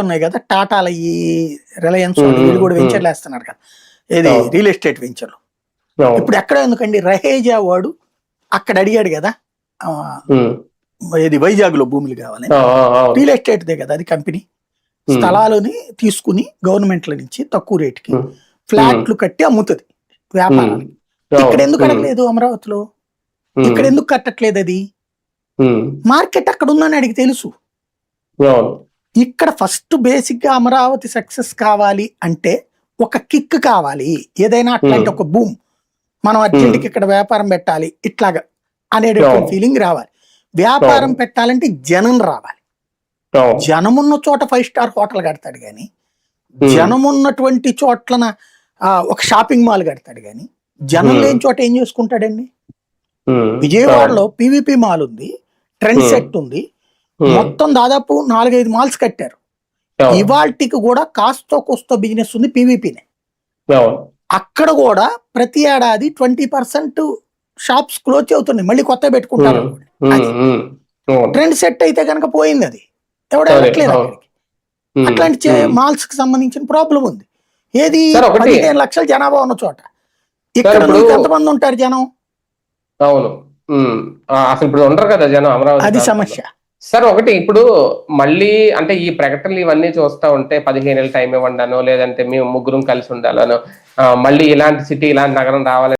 ఉన్నాయి కదా టాటాల ఈ రిలయన్స్ వీళ్ళు కూడా వెంచర్లు వేస్తున్నారు కదా, ఏది రియల్ ఎస్టేట్ వెంచర్లు. ఇప్పుడు ఎక్కడ ఎందుకండి రహేజా వాడు అక్కడ అడిగాడు కదా, ఇది వైజాగ్ లో భూములు కావాలని, రియల్ ఎస్టేట్ దే కదా అది కంపెనీ. స్థలాలని తీసుకుని గవర్నమెంట్ల నుంచి తక్కువ రేటుకి ఫ్లాట్లు కట్టి అమ్ముతుంది వ్యాపారానికి. ఇక్కడ ఎందుకు అడగలేదు అమరావతిలో? ఇక్కడ ఎందుకు కట్టట్లేదు? అది మార్కెట్ అక్కడ ఉందని అడిగి తెలుసు. ఇక్కడ ఫస్ట్ బేసిక్ గా అమరావతి సక్సెస్ కావాలి అంటే ఒక కిక్ కావాలి. ఏదైనా అట్లాంటి ఒక బూమ్, మనం అర్జెంట్కి ఇక్కడ వ్యాపారం పెట్టాలి ఇట్లాగా అనేటువంటి ఫీలింగ్ రావాలి. వ్యాపారం పెట్టాలంటే జనం రావాలి. జనమున్న చోట 5 స్టార్ హోటల్ కడతాడు కానీ, జనమున్నటువంటి చోట్లన ఒక షాపింగ్ మాల్ కడతాడు కానీ, జనం లేని చోట ఏం చేసుకుంటాడండి? విజయవాడలో పివిపి మాల్ ఉంది, ట్రెండ్ సెట్ ఉంది, మొత్తం దాదాపు 4-5 మాల్స్ కట్టారు. ఇవాల్టికి కూడా కాస్తో కోస్తో బిజినెస్ ఉంది పివిపినే. అక్కడ కూడా ప్రతి ఏడాది 20% షాప్స్ క్లోజ్ అవుతున్నాయి, మళ్ళీ కొత్త పెట్టుకుంటారు. ట్రెండ్ సెట్ అయితే కనుక పోయింది, అది ఎవడ వెళ్ళట్లేదు అక్కడికి. అట్లాంటి మాల్స్ కి సంబంధించిన ప్రాబ్లం ఉంది. ఏది 15 లక్షల జనాభా ఉన్న చోట ఇక్కడ ఎంతమంది ఉంటారు జనం? అవును, అసలు ఇప్పుడు ఉండరు కదా జనం అమరావతి, అది సమస్య. సార్ ఒకటి ఇప్పుడు మళ్ళీ అంటే ఈ ప్రకటనలు ఇవన్నీ చూస్తా ఉంటే 15 ఏళ్ళ టైం ఇవ్వండానో లేదంటే మేము ముగ్గురం కలిసి ఉండాలనో, మళ్ళీ ఇలాంటి సిటీ ఇలాంటి నగరం రావాలి